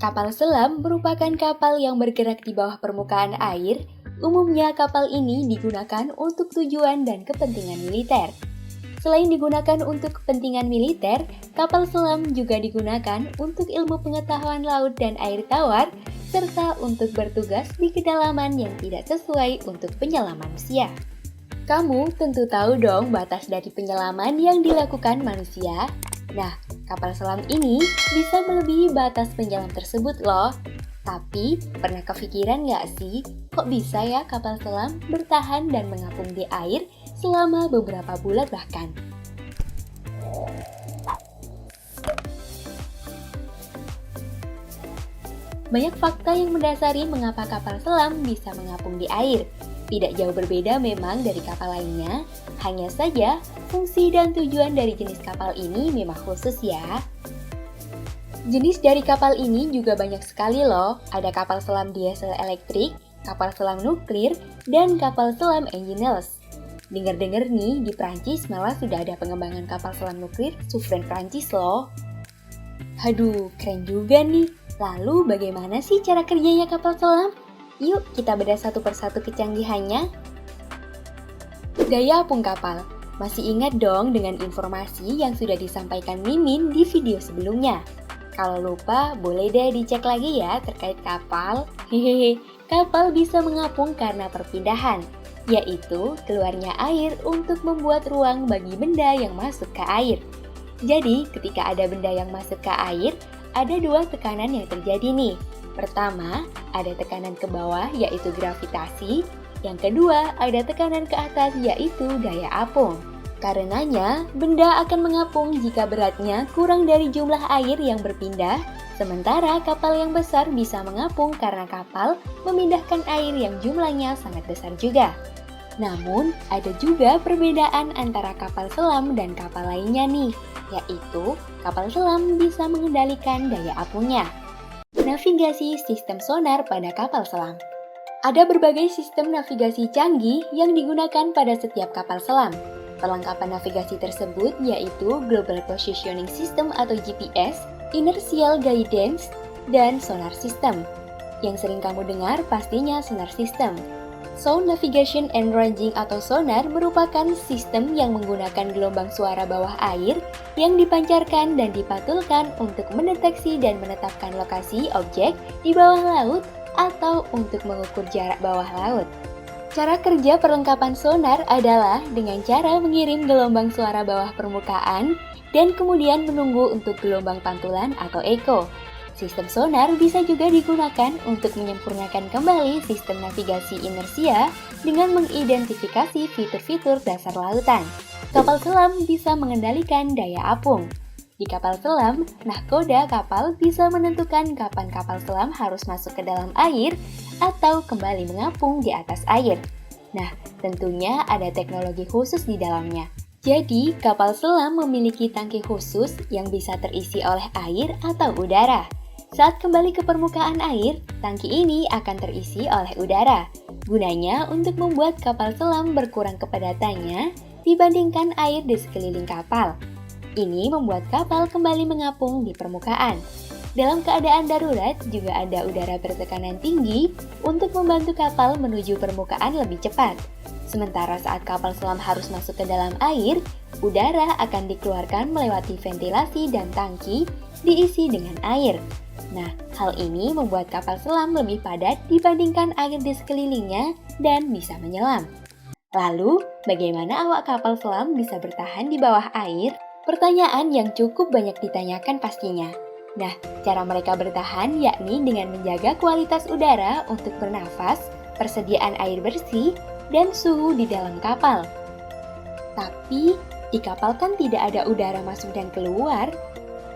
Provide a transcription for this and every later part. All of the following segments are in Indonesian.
Kapal selam merupakan kapal yang bergerak di bawah permukaan air. Umumnya kapal ini digunakan untuk tujuan dan kepentingan militer. Selain digunakan untuk kepentingan militer, kapal selam juga digunakan untuk ilmu pengetahuan laut dan air tawar, serta untuk bertugas di kedalaman yang tidak sesuai untuk penyelam manusia. Kamu tentu tahu dong batas dari penyelaman yang dilakukan manusia. Nah, kapal selam ini bisa melebihi batas penyelam tersebut loh. Tapi, pernah kepikiran nggak sih, kok bisa ya kapal selam bertahan dan mengapung di air selama beberapa bulan bahkan? Banyak fakta yang mendasari mengapa kapal selam bisa mengapung di air. Tidak jauh berbeda memang dari kapal lainnya, hanya saja fungsi dan tujuan dari jenis kapal ini memang khusus ya. Jenis dari kapal ini juga banyak sekali loh, ada kapal selam diesel elektrik, kapal selam nuklir, dan kapal selam engineless. Dengar-dengar nih, di Prancis malah sudah ada pengembangan kapal selam nuklir Sovereign Prancis loh. Aduh, keren juga nih. Lalu bagaimana sih cara kerjanya kapal selam? Yuk kita bedah satu persatu kecanggihannya. Daya apung kapal. Masih ingat dong dengan informasi yang sudah disampaikan Mimin di video sebelumnya? Kalau lupa, boleh deh dicek lagi ya terkait kapal. Hehehe, kapal bisa mengapung karena perpindahan, yaitu keluarnya air untuk membuat ruang bagi benda yang masuk ke air. Jadi, ketika ada benda yang masuk ke air, ada dua tekanan yang terjadi nih. Pertama, ada tekanan ke bawah yaitu gravitasi. Yang kedua, ada tekanan ke atas yaitu daya apung. Karenanya, benda akan mengapung jika beratnya kurang dari jumlah air yang berpindah, sementara kapal yang besar bisa mengapung karena kapal memindahkan air yang jumlahnya sangat besar juga. Namun, ada juga perbedaan antara kapal selam dan kapal lainnya nih, yaitu kapal selam bisa mengendalikan daya apungnya. Navigasi sistem sonar pada kapal selam. Ada berbagai sistem navigasi canggih yang digunakan pada setiap kapal selam. Perlengkapan navigasi tersebut yaitu Global Positioning System atau GPS, Inertial Guidance, dan Sonar System. Yang sering kamu dengar pastinya Sonar System. Sound Navigation and Ranging atau sonar merupakan sistem yang menggunakan gelombang suara bawah air yang dipancarkan dan dipantulkan untuk mendeteksi dan menetapkan lokasi objek di bawah laut atau untuk mengukur jarak bawah laut. Cara kerja perlengkapan sonar adalah dengan cara mengirim gelombang suara bawah permukaan dan kemudian menunggu untuk gelombang pantulan atau echo. Sistem sonar bisa juga digunakan untuk menyempurnakan kembali sistem navigasi inersia dengan mengidentifikasi fitur-fitur dasar lautan. Kapal selam bisa mengendalikan daya apung. Di kapal selam, nahkoda kapal bisa menentukan kapan kapal selam harus masuk ke dalam air atau kembali mengapung di atas air. Nah, tentunya ada teknologi khusus di dalamnya. Jadi, kapal selam memiliki tangki khusus yang bisa terisi oleh air atau udara. Saat kembali ke permukaan air, tangki ini akan terisi oleh udara. Gunanya untuk membuat kapal selam berkurang kepadatannya dibandingkan air di sekeliling kapal. Ini membuat kapal kembali mengapung di permukaan. Dalam keadaan darurat juga ada udara bertekanan tinggi untuk membantu kapal menuju permukaan lebih cepat. Sementara saat kapal selam harus masuk ke dalam air, udara akan dikeluarkan melewati ventilasi dan tangki diisi dengan air. Nah, hal ini membuat kapal selam lebih padat dibandingkan air di sekelilingnya dan bisa menyelam. Lalu, bagaimana awak kapal selam bisa bertahan di bawah air? Pertanyaan yang cukup banyak ditanyakan pastinya. Nah, cara mereka bertahan yakni dengan menjaga kualitas udara untuk bernafas, persediaan air bersih, dan suhu di dalam kapal. Tapi, di kapal kan tidak ada udara masuk dan keluar.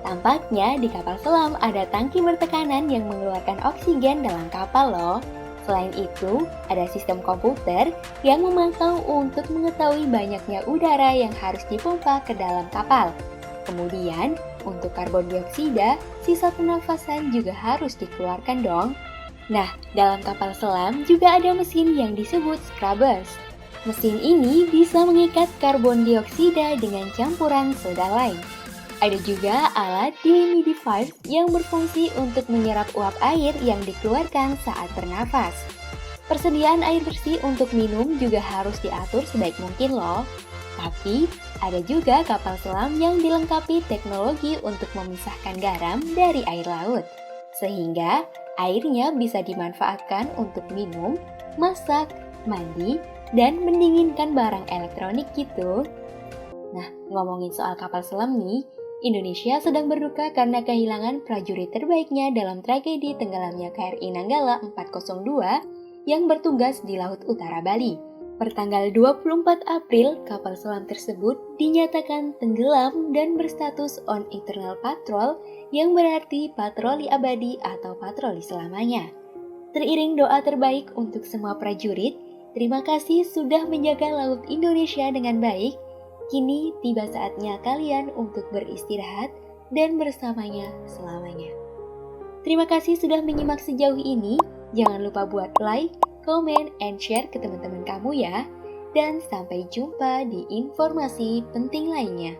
Tampaknya di kapal selam ada tangki bertekanan yang mengeluarkan oksigen dalam kapal loh. Selain itu, ada sistem komputer yang memantau untuk mengetahui banyaknya udara yang harus dipompa ke dalam kapal. Kemudian, untuk karbon dioksida, sisa pernafasan juga harus dikeluarkan dong. Nah, dalam kapal selam juga ada mesin yang disebut scrubbers. Mesin ini bisa mengikat karbon dioksida dengan campuran soda lime. Ada juga alat dehumidifier yang berfungsi untuk menyerap uap air yang dikeluarkan saat bernafas. Persediaan air bersih untuk minum juga harus diatur sebaik mungkin loh. Tapi, ada juga kapal selam yang dilengkapi teknologi untuk memisahkan garam dari air laut. Sehingga, airnya bisa dimanfaatkan untuk minum, masak, mandi, dan mendinginkan barang elektronik gitu. Nah, ngomongin soal kapal selam nih, Indonesia sedang berduka karena kehilangan prajurit terbaiknya dalam tragedi tenggelamnya KRI Nanggala 402 yang bertugas di Laut Utara Bali. Pertanggal 24 April, kapal selam tersebut dinyatakan tenggelam dan berstatus on eternal patrol yang berarti patroli abadi atau patroli selamanya. Teriring doa terbaik untuk semua prajurit, terima kasih sudah menjaga Laut Indonesia dengan baik. Kini tiba saatnya kalian untuk beristirahat dan bersamanya selamanya. Terima kasih sudah menyimak sejauh ini. Jangan lupa buat like, comment, and share ke teman-teman kamu ya. Dan sampai jumpa di informasi penting lainnya.